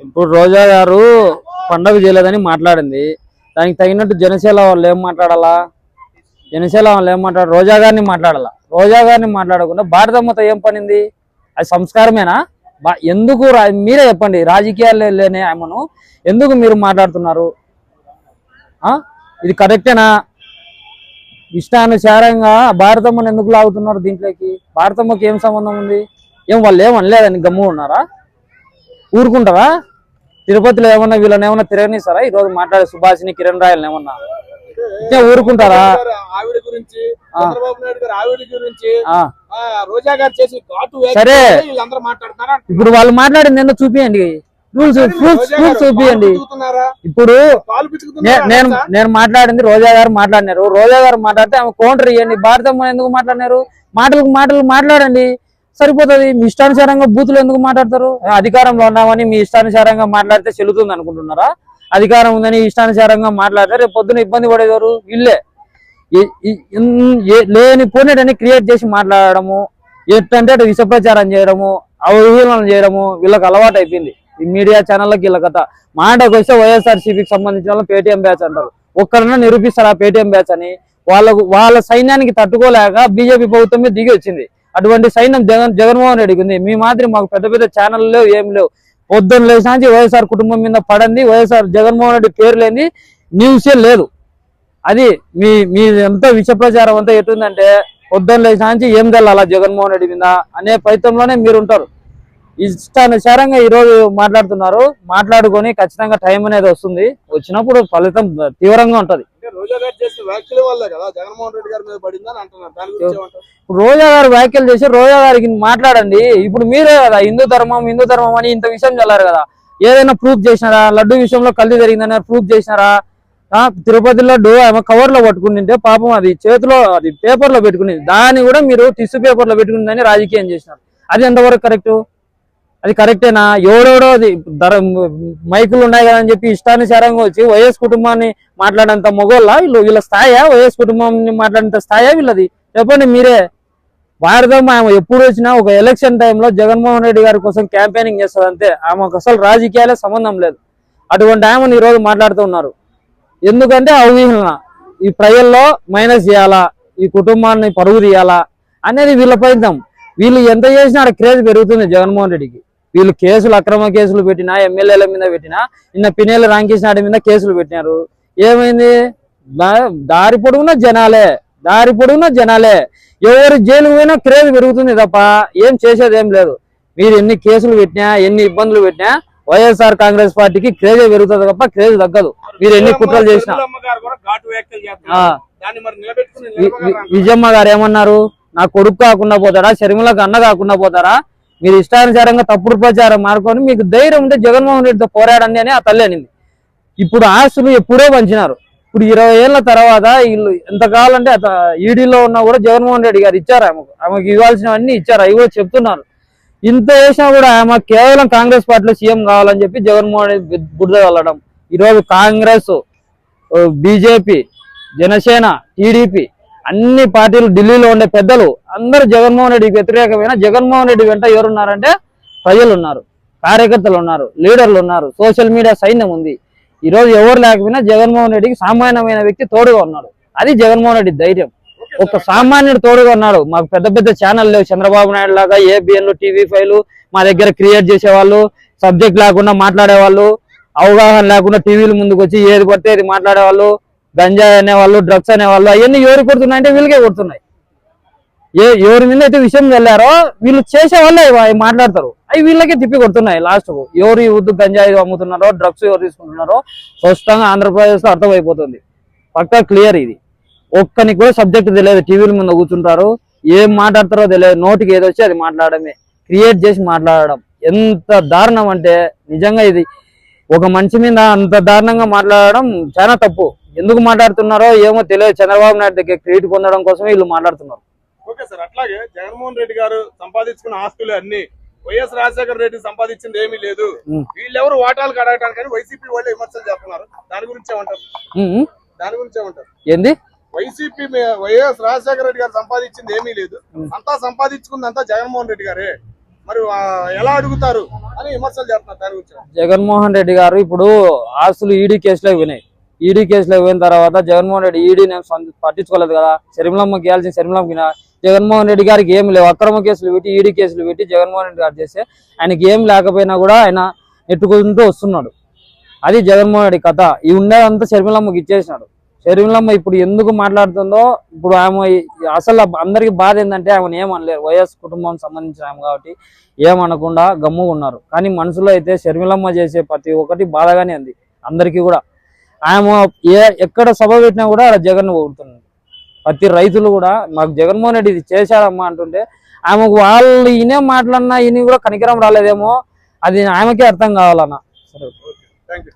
ఇప్పుడు రోజా గారు పండగ చేయలేదని మాట్లాడింది. దానికి తగినట్టు జనసేన వాళ్ళు ఏం మాట్లాడాలా? జనసేన వాళ్ళు ఏం మాట్లాడారు? రోజా గారిని మాట్లాడాలా? రోజా గారిని మాట్లాడకుండా భారతమ్మతో ఏం పనింది? అది సంస్కారమేనా? ఎందుకు మీరే చెప్పండి. రాజకీయాలు లేని ఆమెను ఎందుకు మీరు మాట్లాడుతున్నారు? ఇది కరెక్టేనా? ఇష్టానుసారంగా భారతమ్మను ఎందుకు లాగుతున్నారు దీంట్లోకి? భారతమ్మకి ఏం సంబంధం ఉంది? ఏం వాళ్ళు ఏమనలేదని గమ్ము ఉన్నారా? ఊరుకుంటారా? తిరుపతిలో ఏమన్నా వీళ్ళని ఏమన్నా తిరగనిస్తారా? ఈ రోజు మాట్లాడే సుభాషిని కిరణ్ రాయల్ని ఏమన్నా ఊరుకుంటారా? సరే, ఇప్పుడు వాళ్ళు మాట్లాడింది ఏందో చూపియండి. చూపియండి. ఇప్పుడు నేను మాట్లాడింది రోజా గారు మాట్లాడినారు. రోజా గారు మాట్లాడితే ఆమె కౌంటర్ ఇవ్వండి. భారతమ్మ ఎందుకు మాట్లాడినారు? మాటలు మాట్లాడండి, సరిపోతుంది. మీ ఇష్టానుసారంగా బూతులు ఎందుకు మాట్లాడతారు? అధికారంలో ఉన్నామని మీ ఇష్టానుసారంగా మాట్లాడితే చెల్లుతుంది అనుకుంటున్నారా? అధికారం ఉందని ఇష్టానుసారంగా మాట్లాడితే రేపు పొద్దున ఇబ్బంది పడేవారు వీళ్ళే. లేని పోనేటని క్రియేట్ చేసి మాట్లాడము, ఎట్టంటే అటు విష ప్రచారం చేయడము, అవహేళన చేయడము వీళ్ళకి అలవాటు అయిపోయింది. ఈ మీడియా ఛానళ్ళకి వీళ్ళ కథ. మాటకు వస్తే వైఎస్ఆర్సీపీకి సంబంధించిన వాళ్ళు పేటీఎం బ్యాచ్ అంటారు. ఒక్కరన్నా నిరూపిస్తారు ఆ పేటీఎం బ్యాచ్ అని. వాళ్ళ సైన్యానికి తట్టుకోలేక బీజేపీ ప్రభుత్వం మీద దిగి వచ్చింది. అటువంటి సైన్యం జగన్మోహన్ రెడ్డికి ఉంది. మీ మాదిరి మాకు పెద్ద పెద్ద ఛానల్ లేవు, ఏం లేవు. పొద్దున్న లేచి వైఎస్ఆర్ కుటుంబం మీద పడండి, వైఎస్ఆర్ జగన్మోహన్ రెడ్డి పేరు లేని న్యూసే లేదు. అది మీ ఎంత విష ప్రచారం అంతా ఎటుందంటే పొద్దున్న లేచి ఏం తెల్లాలా జగన్మోహన్ రెడ్డి మీద అనే ప్రయత్నంలోనే మీరుంటారు. ఇష్టానుసారంగా ఈరోజు మాట్లాడుతున్నారు. మాట్లాడుకొని ఖచ్చితంగా టైం అనేది వస్తుంది. వచ్చినప్పుడు ఫలితం తీవ్రంగా ఉంటది. రోజా గారు వ్యాఖ్యలు చేసి రోజా గారికి మాట్లాడండి. ఇప్పుడు మీరే కదా హిందూ ధర్మం అని ఇంత విషయం చల్లారు కదా. ఏదైనా ప్రూఫ్ చేసినారా? లడ్డు విషయంలో కల్తీ జరిగిందని ప్రూఫ్ చేసినారా? తిరుపతి లడ్డు ఆమె కవర్ లో పట్టుకుంటే పాపం అది చేతిలో అది పేపర్ లో పెట్టుకునేది, దాన్ని కూడా మీరు టిష్యూ పేపర్ లో పెట్టుకునేదని రాజకీయం చేసినారు. అది ఎంతవరకు కరెక్టు? అది కరెక్టేనా? ఎవడెవడో మైకులు ఉన్నాయి కదా అని చెప్పి ఇష్టానుసారంగా వచ్చి వైఎస్ కుటుంబాన్ని మాట్లాడేంత మొగోళ్ళ వీళ్ళ స్థాయా? వైఎస్ కుటుంబాన్ని మాట్లాడేంత స్థాయా వీళ్ళది? చెప్పండి మీరే. భారతం ఆమె ఎప్పుడు వచ్చినా ఒక ఎలక్షన్ టైంలో జగన్మోహన్ రెడ్డి గారి కోసం క్యాంపెయినింగ్ చేస్తుంది అంతే. ఆమెకు అసలు రాజకీయాలే సంబంధం లేదు. అటువంటి ఆమెను ఈరోజు మాట్లాడుతూ ఉన్నారు. ఎందుకంటే అవహేళన, ఈ ప్రజల్లో మైనస్ చేయాలా, ఈ కుటుంబాన్ని పరుగు తీయాలా అనేది వీళ్ళ ప్రయత్నం. వీళ్ళు ఎంత చేసినా అక్కడ క్రేజ్ పెరుగుతుంది జగన్మోహన్ రెడ్డికి. వీళ్ళు కేసులు, అక్రమ కేసులు పెట్టినా, ఎమ్మెల్యేల మీద పెట్టినా, నిన్న పినేల రామకృష్ణ నాయుడు మీద కేసులు పెట్టినారు. ఏమైంది? దారి పొడుగున జనాలే. ఎవరు జైలుకు పోయినా క్రేజ్ పెరుగుతుంది తప్ప ఏం చేసేది ఏం లేదు. మీరు ఎన్ని కేసులు పెట్టినా, ఎన్ని ఇబ్బందులు పెట్టినా వైఎస్ఆర్ కాంగ్రెస్ పార్టీకి క్రేజ్ పెరుగుతుంది తప్ప క్రేజ్ తగ్గదు. మీరు ఎన్ని కుట్రలు చేసినా. విజయమ్మ గారు ఏమన్నారు? నా కొడుకు కాకుండా పోతారా? షర్మిలకు అన్న కాకుండా పోతారా? మీరు ఇష్టానుసారంగా తప్పుడు ప్రచారం మార్కొని మీకు ధైర్యం ఉంటే జగన్మోహన్ రెడ్డితో పోరాడండి అని ఆ తల్లి అనింది. ఇప్పుడు ఆస్తులు ఎప్పుడో పంచినారు. ఇప్పుడు 20 ఏళ్ల తర్వాత వీళ్ళు ఎంత కావాలంటే ఈడీలో ఉన్నా కూడా జగన్మోహన్ రెడ్డి గారు ఇచ్చారు. ఆమెకు ఇవ్వాల్సినవన్నీ ఇచ్చారు. అవి కూడా చెప్తున్నారు. ఇంత వేసినా కూడా ఆమె కేవలం కాంగ్రెస్ పార్టీలో సీఎం కావాలని చెప్పి జగన్మోహన్ రెడ్డి బురద వెళ్ళడం. ఈరోజు కాంగ్రెస్, బీజేపీ, జనసేన, టీడీపీ అన్ని పార్టీలు, ఢిల్లీలో ఉండే పెద్దలు అందరూ జగన్మోహన్ రెడ్డికి వ్యతిరేకమైన జగన్మోహన్ రెడ్డి వెంట ఎవరున్నారంటే ప్రజలు ఉన్నారు, కార్యకర్తలు ఉన్నారు, లీడర్లు ఉన్నారు, సోషల్ మీడియా సైన్యం ఉంది. ఈరోజు ఎవరు లేకపోయినా జగన్మోహన్ రెడ్డికి సామాన్యమైన వ్యక్తి తోడుగా ఉన్నాడు. అది జగన్మోహన్ రెడ్డి ధైర్యం. ఒక సామాన్యుడు తోడుగా ఉన్నాడు. మాకు పెద్ద పెద్ద ఛానల్ లేవు. చంద్రబాబు నాయుడు లాగా ఏబిఎన్లు, టీవీ5లు మా దగ్గర క్రియేట్ చేసేవాళ్ళు, సబ్జెక్ట్ లేకుండా మాట్లాడేవాళ్ళు, అవగాహన లేకుండా టీవీల ముందుకు వచ్చి ఏది పడితే అది మాట్లాడేవాళ్ళు, గంజాయి అనేవాళ్ళు, డ్రగ్స్ అనేవాళ్ళు. అవన్నీ ఎవరికి కొడుతున్నాయంటే వీళ్ళకే కొడుతున్నాయి. ఎవరి మీద అయితే విషయం వెళ్ళారో వీళ్ళు చేసే వాళ్ళే మాట్లాడతారు. అవి వీళ్ళకే తిప్పి కొడుతున్నాయి. లాస్ట్ ఎవరు యూత్ గంజాయి అమ్ముతున్నారో, డ్రగ్స్ ఎవరు తీసుకుంటున్నారో స్పష్టంగా ఆంధ్రప్రదేశ్ లో అర్థమైపోతుంది. పక్కా క్లియర్. ఇది ఒక్కనికి కూడా సబ్జెక్ట్ తెలియదు. టీవీల ముందు కూర్చుంటారు, ఏం మాట్లాడతారో తెలియదు. నోటికి ఏదో వచ్చి అది మాట్లాడమే, క్రియేట్ చేసి మాట్లాడడం. ఎంత దారుణం అంటే నిజంగా ఇది ఒక మనిషి మీద అంత దారుణంగా మాట్లాడడం చాలా తప్పు. ఎందుకు మాట్లాడుతున్నారో ఏమో తెలియదు. చంద్రబాబు నాయుడు దగ్గర క్రెడిట్ పొందడం కోసమే వీళ్ళు మాట్లాడుతున్నారు. ఓకే సార్, అట్లాగే జగన్మోహన్ రెడ్డి గారు సంపాదించుకున్న ఆస్తులు అన్ని వైఎస్ రాజశేఖర రెడ్డి సంపాదించింది ఏమీ లేదు. వీళ్ళెవరు వాటాలు కడగటానికి వైసీపీ వాళ్ళు విమర్శలు చేస్తున్నారు. దాని గురించి ఏమంటారు? ఏంది? వైసీపీ వైఎస్ రాజశేఖర రెడ్డి గారు సంపాదించింది ఏమీ లేదు, అంతా సంపాదించుకుంది అంతా జగన్మోహన్ రెడ్డి గారే. మరి ఎలా అడుగుతారు అని విమర్శలు చేస్తున్నారు. దాని గురించి జగన్మోహన్ రెడ్డి గారు ఇప్పుడు ఆస్తులు ఈడీ కేసులో వినాయి. ఈడీ కేసులో పోయిన తర్వాత జగన్మోహన్ రెడ్డి ఈడీని పట్టించుకోలేదు కదా. షర్మిలమ్మకి ఇవ్వాల్సిన షర్మిలమ్మకి జగన్మోహన్ రెడ్డి గారికి ఏం లేవు. అక్రమ కేసులు పెట్టి ఈడీ కేసులు పెట్టి జగన్మోహన్ రెడ్డి గారు చేస్తే ఆయనకి ఏం లేకపోయినా కూడా ఆయన నెట్టుకుంటూ వస్తున్నాడు. అది జగన్మోహన్ రెడ్డి కథ. ఈ ఉండేదంతా షర్మిలమ్మకి ఇచ్చేసినాడు. షర్మిలమ్మ ఇప్పుడు ఎందుకు మాట్లాడుతుందో, ఇప్పుడు ఆమె అసలు అందరికి బాధ ఏంటంటే ఆమెను ఏమనలేరు. వైఎస్ కుటుంబం సంబంధించిన ఆమె కాబట్టి ఏమనకుండా గమ్ముగా ఉన్నారు. కానీ మనసులో అయితే షర్మిలమ్మ చేసే ప్రతి ఒక్కటి బాధగానే ఉంది అందరికీ కూడా. ఆమె ఎక్కడ సభ పెట్టినా కూడా జగన్ పొగుడుతుంది. ప్రతి రైతులు కూడా మాకు జగన్మోహన్ రెడ్డి ఇది చేశారమ్మా అంటుంటే ఆమెకు వాళ్ళు ఈయనే మాట్లాడినా ఈయన కూడా కనికరం రాలేదేమో, అది ఆమెకే అర్థం కావాలన్నా. సరే, థ్యాంక్ యూ.